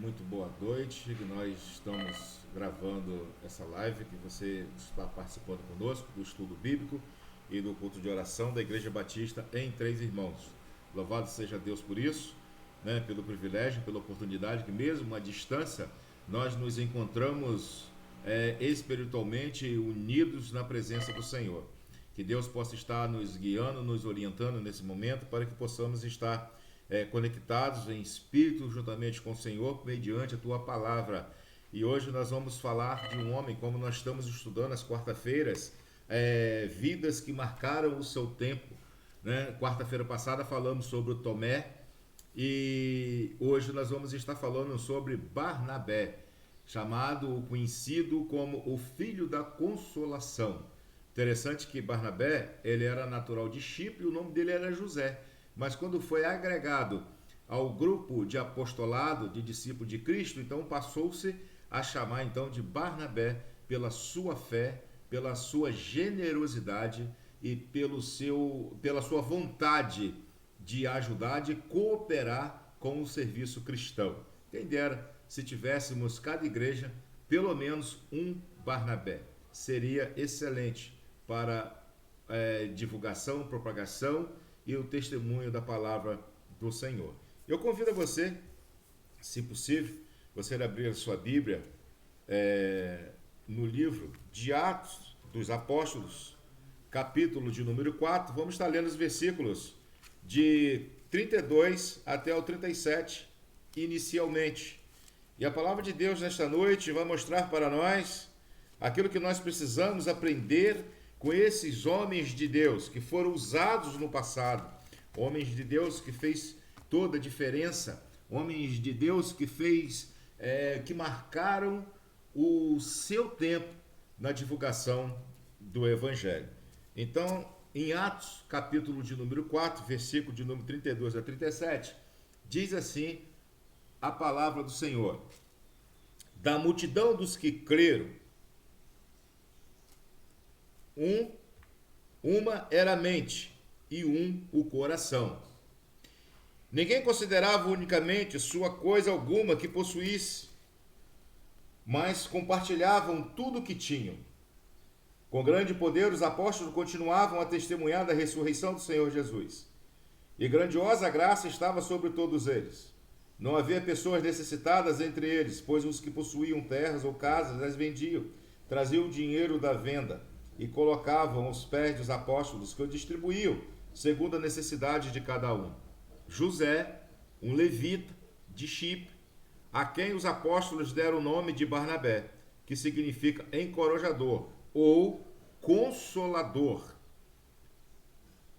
Muito boa noite. Nós estamos gravando essa live que você está participando conosco do estudo bíblico e do culto de oração da Igreja Batista em Três Irmãos. Louvado seja Deus por isso, né, pelo privilégio, pela oportunidade que mesmo à distância nós nos encontramos espiritualmente unidos na presença do Senhor. Que Deus possa estar nos guiando, nos orientando nesse momento para que possamos estar conectados em espírito juntamente com o Senhor, mediante a tua palavra. E hoje nós vamos falar de um homem, como nós estamos estudando às quarta-feiras, vidas que marcaram o seu tempo. Né? Quarta-feira passada falamos sobre o Tomé e hoje nós vamos estar falando sobre Barnabé, chamado, conhecido como o Filho da Consolação. Interessante que Barnabé, ele era natural de Chipre e o nome dele era José. Mas quando foi agregado ao grupo de apostolado, de discípulo de Cristo, então passou-se a chamar então de Barnabé pela sua fé, pela sua generosidade e pela sua vontade de ajudar, de cooperar com o serviço cristão. Quem dera se tivéssemos cada igreja pelo menos um Barnabé. Seria excelente para divulgação, propagação e o testemunho da palavra do Senhor. Eu convido a você, se possível, você abrir a sua Bíblia no livro de Atos dos Apóstolos, capítulo de número 4. Vamos estar lendo os versículos de 32 até o 37, inicialmente. E a palavra de Deus nesta noite vai mostrar para nós aquilo que nós precisamos aprender com esses homens de Deus que foram usados no passado, homens de Deus que fez toda a diferença, homens de Deus que marcaram o seu tempo na divulgação do Evangelho. Então, em Atos, capítulo de número 4, versículo de número 32 a 37, diz assim a palavra do Senhor: da multidão dos que creram, uma era a mente e o coração. Ninguém considerava unicamente sua coisa alguma que possuísse, mas compartilhavam tudo o que tinham. Com grande poder, os apóstolos continuavam a testemunhar da ressurreição do Senhor Jesus. E grandiosa graça estava sobre todos eles. Não havia pessoas necessitadas entre eles, pois os que possuíam terras ou casas as vendiam, traziam o dinheiro da venda e colocavam aos pés dos apóstolos, que o distribuíam segundo a necessidade de cada um. José, um levita de Chipre, a quem os apóstolos deram o nome de Barnabé, que significa encorajador ou consolador.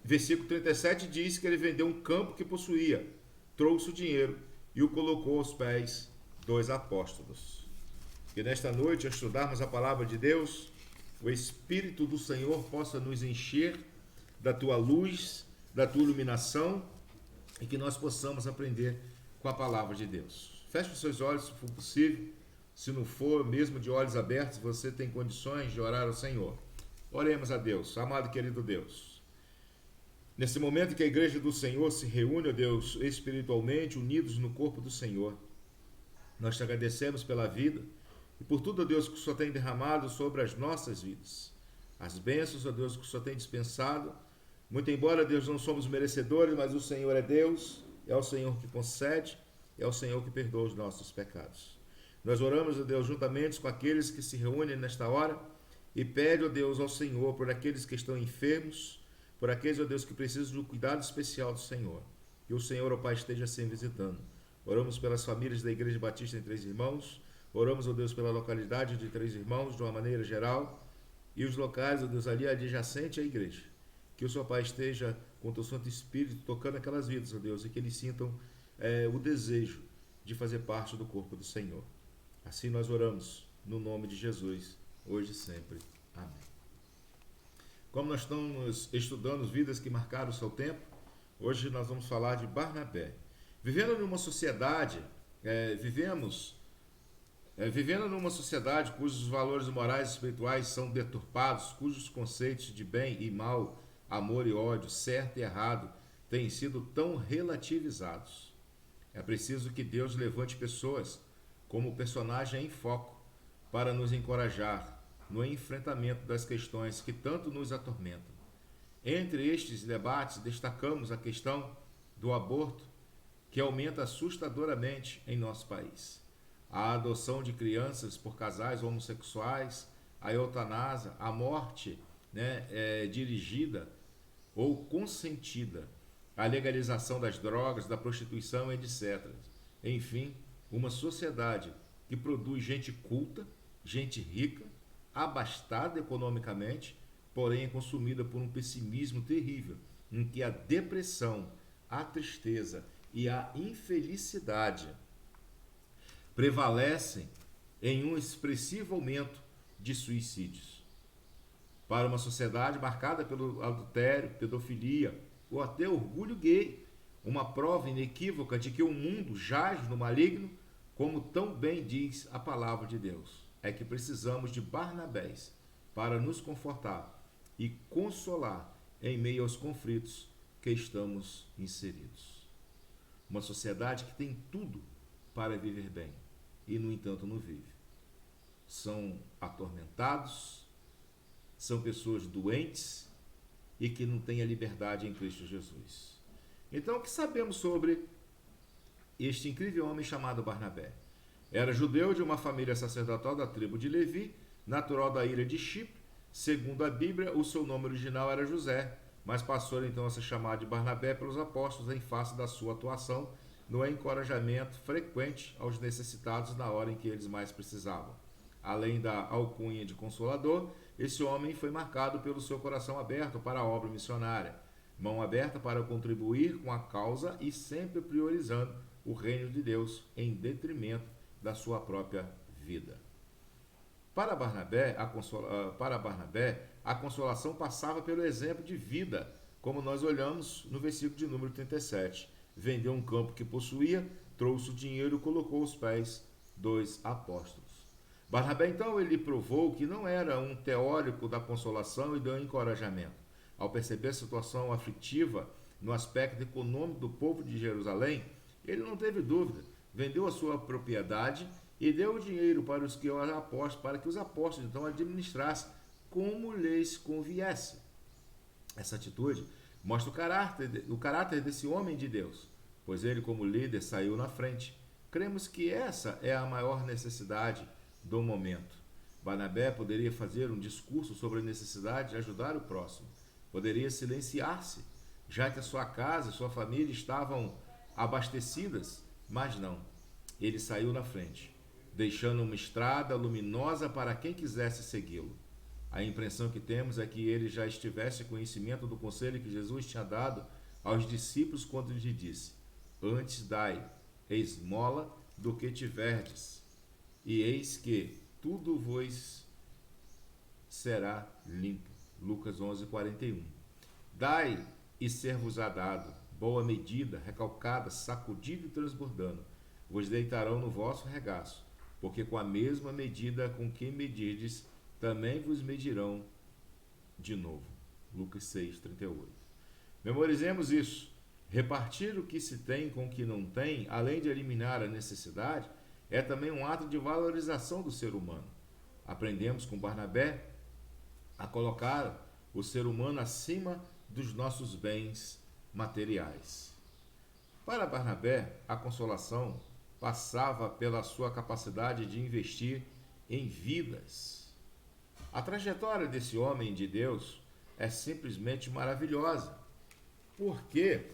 Versículo 37 diz que ele vendeu um campo que possuía, trouxe o dinheiro e o colocou aos pés dos apóstolos. Que nesta noite, ao estudarmos a palavra de Deus, o Espírito do Senhor possa nos encher da tua luz, da tua iluminação e que nós possamos aprender com a palavra de Deus. Feche os seus olhos, se for possível. Se não for, mesmo de olhos abertos, você tem condições de orar ao Senhor. Oremos a Deus, amado e querido Deus. Nesse momento que a igreja do Senhor se reúne, ó Deus, espiritualmente, unidos no corpo do Senhor, nós te agradecemos pela vida e por tudo, ó Deus, que o Senhor tem derramado sobre as nossas vidas. As bênçãos, ó Deus, que o Senhor tem dispensado. Muito embora, Deus, não somos merecedores, mas o Senhor é Deus, é o Senhor que concede, é o Senhor que perdoa os nossos pecados. Nós oramos, ó Deus, juntamente com aqueles que se reúnem nesta hora e pede, ó Deus, ao Senhor por aqueles que estão enfermos, por aqueles, ó Deus, que precisam de um cuidado especial do Senhor. Que o Senhor, ó Pai, esteja sempre visitando. Oramos pelas famílias da Igreja Batista em Três Irmãos. Oramos, ó Deus, pela localidade de Três Irmãos, de uma maneira geral. E os locais, ó Deus, ali adjacente à igreja. Que o Senhor, Pai, esteja com o teu Santo Espírito tocando aquelas vidas, ó Deus, e que eles sintam o desejo de fazer parte do corpo do Senhor. Assim nós oramos, no nome de Jesus, hoje e sempre. Amém. Como nós estamos estudando vidas que marcaram o seu tempo, hoje nós vamos falar de Barnabé. Vivendo numa sociedade, vivendo numa sociedade cujos valores morais e espirituais são deturpados, cujos conceitos de bem e mal, amor e ódio, certo e errado, têm sido tão relativizados. É preciso que Deus levante pessoas como personagem em foco para nos encorajar no enfrentamento das questões que tanto nos atormentam. Entre estes debates, destacamos a questão do aborto, que aumenta assustadoramente em nosso país. A adoção de crianças por casais homossexuais, a eutanásia, a morte dirigida ou consentida, a legalização das drogas, da prostituição, etc. Enfim, uma sociedade que produz gente culta, gente rica, abastada economicamente, porém é consumida por um pessimismo terrível, em que a depressão, a tristeza e a infelicidade prevalecem em um expressivo aumento de suicídios. Para uma sociedade marcada pelo adultério, pedofilia ou até orgulho gay, uma prova inequívoca de que o mundo jaz no maligno, como tão bem diz a palavra de Deus. É que precisamos de Barnabés para nos confortar e consolar em meio aos conflitos que estamos inseridos. Uma sociedade que tem tudo para viver bem e, no entanto, não vive. São atormentados, são pessoas doentes e que não têm a liberdade em Cristo Jesus. Então, o que sabemos sobre este incrível homem chamado Barnabé? Era judeu de uma família sacerdotal da tribo de Levi, natural da ilha de Chipre. Segundo a Bíblia, o seu nome original era José, mas passou então a ser chamado de Barnabé pelos apóstolos em face da sua atuação no encorajamento frequente aos necessitados na hora em que eles mais precisavam. Além da alcunha de consolador, esse homem foi marcado pelo seu coração aberto para a obra missionária, mão aberta para contribuir com a causa e sempre priorizando o reino de Deus em detrimento da sua própria vida. Para Barnabé, a consolação passava pelo exemplo de vida, como nós olhamos no versículo de número 37. Vendeu um campo que possuía, trouxe o dinheiro e colocou aos pés dos apóstolos. Barnabé, então, ele provou que não era um teórico da consolação e do encorajamento. Ao perceber a situação aflitiva no aspecto econômico do povo de Jerusalém, ele não teve dúvida, vendeu a sua propriedade e deu o dinheiro para que os apóstolos então administrassem como lhes conviesse. Essa atitude mostra o caráter desse homem de Deus, pois ele, como líder, saiu na frente. Cremos que essa é a maior necessidade do momento. Barnabé poderia fazer um discurso sobre a necessidade de ajudar o próximo. Poderia silenciar-se, já que a sua casa e sua família estavam abastecidas, mas não. Ele saiu na frente, deixando uma estrada luminosa para quem quisesse segui-lo. A impressão que temos é que ele já estivesse conhecimento do conselho que Jesus tinha dado aos discípulos quando lhe disse: antes dai esmola do que tiverdes, e eis que tudo vos será limpo. Lucas 11:41. Dai e ser-vos-á dado, boa medida, recalcada, sacudida e transbordando, vos deitarão no vosso regaço, porque com a mesma medida com que medirdes, também vos medirão de novo. Lucas 6:38. Memorizemos isso. Repartir o que se tem com o que não tem, além de eliminar a necessidade, é também um ato de valorização do ser humano. Aprendemos com Barnabé a colocar o ser humano acima dos nossos bens materiais. Para Barnabé, a consolação passava pela sua capacidade de investir em vidas. A trajetória desse homem de Deus é simplesmente maravilhosa, porque,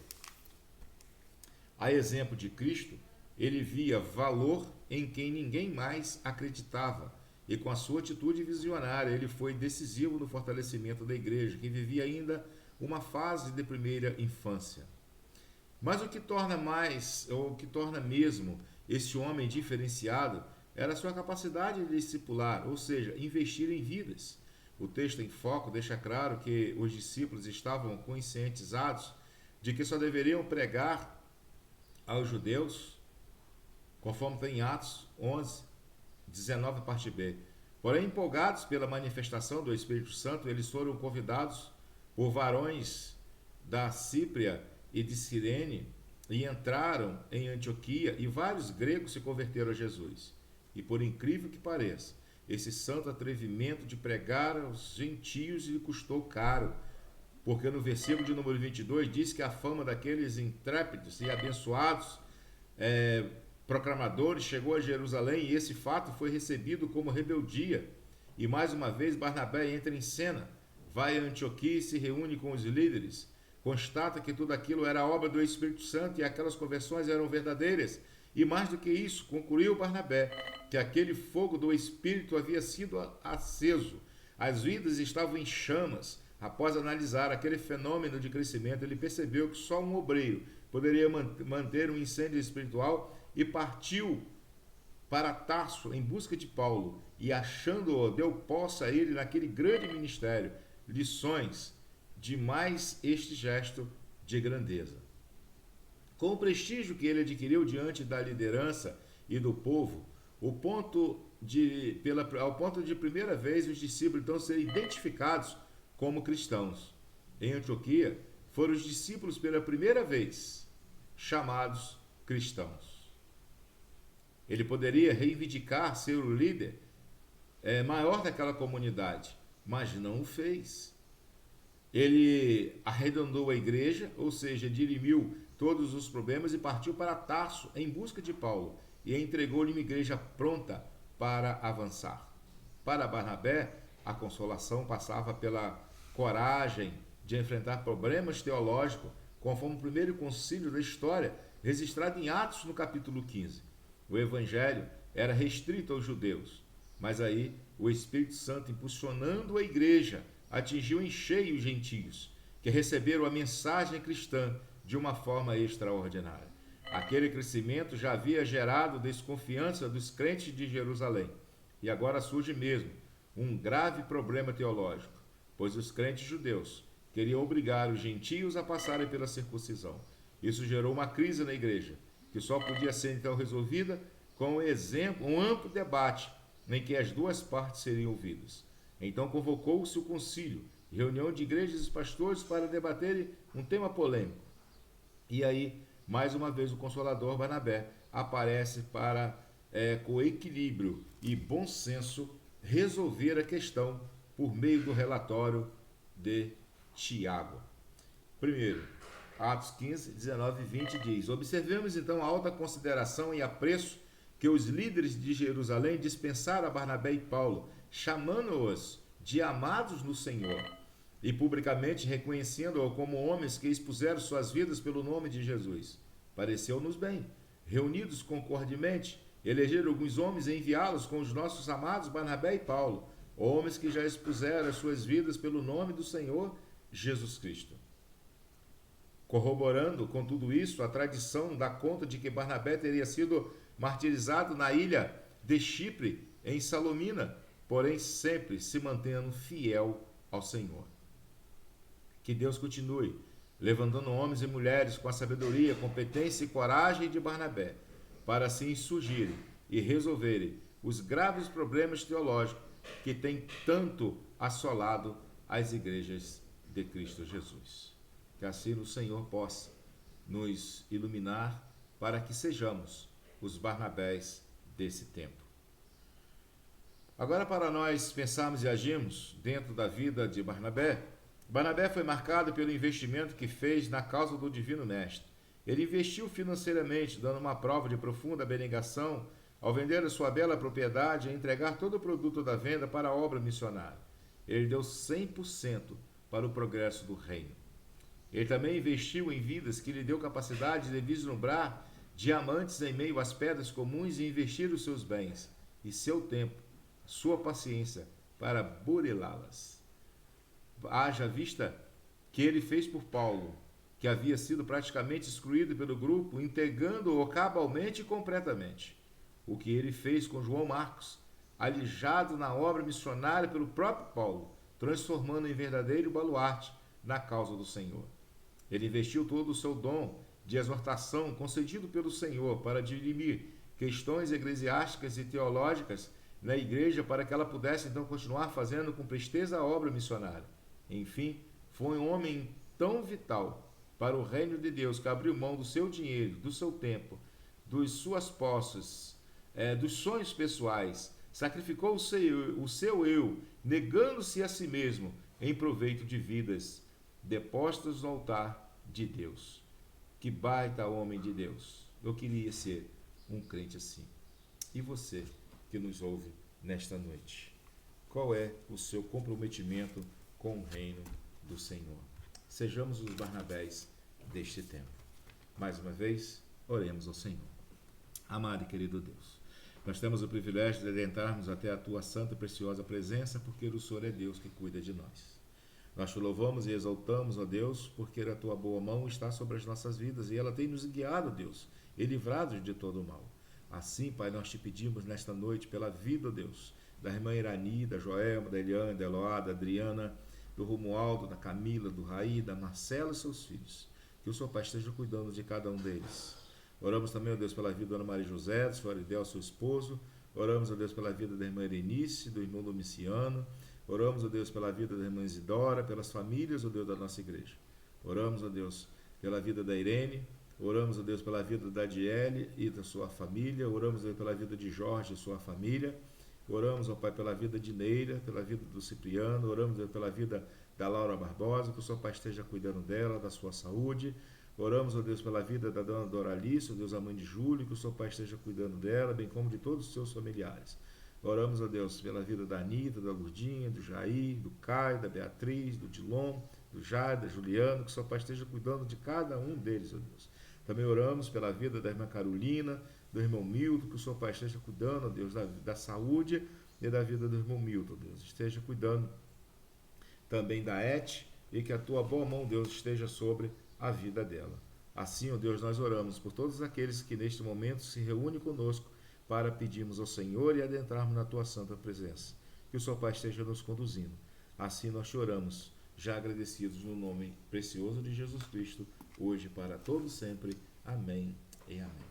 a exemplo de Cristo, ele via valor em quem ninguém mais acreditava, e com a sua atitude visionária ele foi decisivo no fortalecimento da igreja, que vivia ainda uma fase de primeira infância. Mas o que torna mesmo esse homem diferenciado era a sua capacidade de discipular, ou seja, investir em vidas. O texto em foco deixa claro que os discípulos estavam conscientizados de que só deveriam pregar aos judeus, conforme tem em Atos 11:19, parte B. Porém, empolgados pela manifestação do Espírito Santo, eles foram convidados por varões da Cípria e de Cirene e entraram em Antioquia, e vários gregos se converteram a Jesus. E por incrível que pareça, esse santo atrevimento de pregar aos gentios lhe custou caro, porque no versículo de número 22 diz que a fama daqueles intrépidos e abençoados proclamadores chegou a Jerusalém, e esse fato foi recebido como rebeldia. E mais uma vez Barnabé entra em cena, vai a Antioquia e se reúne com os líderes, constata que tudo aquilo era obra do Espírito Santo e aquelas conversões eram verdadeiras. E mais do que isso, concluiu Barnabé que aquele fogo do Espírito havia sido aceso, as vidas estavam em chamas. Após analisar aquele fenômeno de crescimento, ele percebeu que só um obreiro poderia manter um incêndio espiritual e partiu para Tarso em busca de Paulo e, achando-o, deu posse a ele naquele grande ministério. Lições de mais este gesto de grandeza. Com o prestígio que ele adquiriu diante da liderança e do povo, ao ponto de primeira vez os discípulos então serem identificados como cristãos. Em Antioquia, foram os discípulos pela primeira vez chamados cristãos. Ele poderia reivindicar ser o líder maior daquela comunidade, mas não o fez. Ele arredondou a igreja, ou seja, dirimiu todos os problemas e partiu para Tarso em busca de Paulo e entregou-lhe uma igreja pronta para avançar. Para Barnabé, a consolação passava pela coragem de enfrentar problemas teológicos, conforme o primeiro concílio da história, registrado em Atos no capítulo 15. O evangelho era restrito aos judeus, mas aí o Espírito Santo, impulsionando a igreja, atingiu em cheio os gentios, que receberam a mensagem cristã de uma forma extraordinária. Aquele crescimento já havia gerado desconfiança dos crentes de Jerusalém, e agora surge mesmo um grave problema teológico, pois os crentes judeus queriam obrigar os gentios a passarem pela circuncisão. Isso gerou uma crise na igreja, que só podia ser então resolvida com um amplo debate em que as duas partes seriam ouvidas. Então convocou-se o concílio, reunião de igrejas e pastores para debaterem um tema polêmico. E aí, mais uma vez, o Consolador Barnabé aparece para, com equilíbrio e bom senso, resolver a questão por meio do relatório de Tiago. Primeiro, Atos 15, 19 e 20 diz: observemos então a alta consideração e apreço que os líderes de Jerusalém dispensaram a Barnabé e Paulo, chamando-os de amados no Senhor e publicamente reconhecendo-os como homens que expuseram suas vidas pelo nome de Jesus. Pareceu-nos bem, reunidos concordemente, eleger alguns homens e enviá-los com os nossos amados Barnabé e Paulo, homens que já expuseram as suas vidas pelo nome do Senhor Jesus Cristo. Corroborando com tudo isso, a tradição dá conta de que Barnabé teria sido martirizado na ilha de Chipre, em Salomina, porém sempre se mantendo fiel ao Senhor. Que Deus continue levantando homens e mulheres com a sabedoria, competência e coragem de Barnabé, para assim surgirem e resolverem os graves problemas teológicos que têm tanto assolado as igrejas de Cristo Jesus. Que assim o Senhor possa nos iluminar para que sejamos os Barnabés desse tempo. Agora, para nós pensarmos e agirmos dentro da vida de Barnabé, Barnabé foi marcado pelo investimento que fez na causa do Divino Mestre. Ele investiu financeiramente, dando uma prova de profunda abnegação ao vender a sua bela propriedade e entregar todo o produto da venda para a obra missionária. Ele deu 100% para o progresso do reino. Ele também investiu em vidas que lhe deu capacidade de vislumbrar diamantes em meio às pedras comuns e investir os seus bens e seu tempo, sua paciência para burilá-las. Haja vista que ele fez por Paulo, que havia sido praticamente excluído pelo grupo, integrando-o cabalmente e completamente. O que ele fez com João Marcos, alijado na obra missionária pelo próprio Paulo, transformando em verdadeiro baluarte na causa do Senhor. Ele investiu todo o seu dom de exortação concedido pelo Senhor para dirimir questões eclesiásticas e teológicas na igreja para que ela pudesse então continuar fazendo com presteza a obra missionária. Enfim, foi um homem tão vital para o reino de Deus que abriu mão do seu dinheiro, do seu tempo, das suas posses, dos sonhos pessoais, sacrificou o seu eu, negando-se a si mesmo em proveito de vidas depostas no altar de Deus. Que baita homem de Deus! Eu queria ser um crente assim. E você que nos ouve nesta noite? Qual é o seu comprometimento com o reino do Senhor? Sejamos os Barnabés deste tempo. Mais uma vez, oremos ao Senhor. Amado e querido Deus, nós temos o privilégio de adentrarmos até a Tua santa e preciosa presença, porque o Senhor é Deus que cuida de nós. Nós te louvamos e exaltamos, ó Deus, porque a Tua boa mão está sobre as nossas vidas e ela tem nos guiado, Deus, e livrado de todo o mal. Assim, Pai, nós te pedimos nesta noite pela vida, ó Deus, da irmã Irani, da Joelma, da Eliane, da Eloá, da Adriana, do Romualdo, da Camila, do Raí, da Marcela e seus filhos. Que o Senhor Pai esteja cuidando de cada um deles. Oramos também, ó Deus, pela vida da Ana Maria José, do Senhor Aridel, seu esposo. Oramos, ó Deus, pela vida da irmã Erenice, do irmão Domiciano. Oramos, ó Deus, pela vida da irmã Isidora, pelas famílias, ó Deus, da nossa igreja. Oramos, ó Deus, pela vida da Irene. Oramos, ó Deus, pela vida da Adiele e da sua família. Oramos, ó Deus, pela vida de Jorge e sua família. Oramos, ó Pai, pela vida de Neira, pela vida do Cipriano. Oramos, ó Deus, pela vida da Laura Barbosa, que o Senhor Pai esteja cuidando dela, da sua saúde. Oramos, ó Deus, pela vida da dona Doralice, ó Deus, a mãe de Júlio, que o Senhor Pai esteja cuidando dela, bem como de todos os seus familiares. Oramos, ó Deus, pela vida da Anitta, da Lurdinha, do Jair, do Caio, da Beatriz, do Dilon, do Jair, da Juliano, que o Senhor Pai esteja cuidando de cada um deles, ó Deus. Também oramos pela vida da irmã Carolina, do irmão Milton, que o Senhor Pai esteja cuidando, ó Deus, da saúde e da vida do irmão Milton, ó Deus. Esteja cuidando também da Et, e que a tua boa mão, Deus, esteja sobre a vida dela. Assim, ó Deus, nós oramos por todos aqueles que neste momento se reúnem conosco para pedirmos ao Senhor e adentrarmos na tua santa presença. Que o Senhor Pai esteja nos conduzindo. Assim nós choramos, já agradecidos no nome precioso de Jesus Cristo, hoje e para todos sempre. Amém e amém.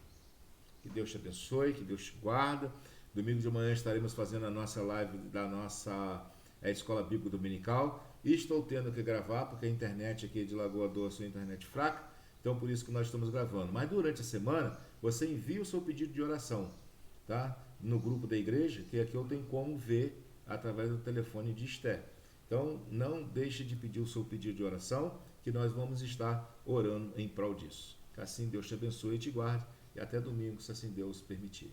Que Deus te abençoe, que Deus te guarda. Domingo de manhã estaremos fazendo a nossa live da nossa Escola Bíblica Dominical. E estou tendo que gravar, porque a internet aqui de Lagoa Doce é internet fraca, então por isso que nós estamos gravando. Mas durante a semana, você envia o seu pedido de oração, tá? No grupo da igreja, que aqui eu tenho como ver através do telefone de Esther. Então, não deixe de pedir o seu pedido de oração, que nós vamos estar orando em prol disso. Que assim Deus te abençoe e te guarde, e até domingo, se assim Deus permitir.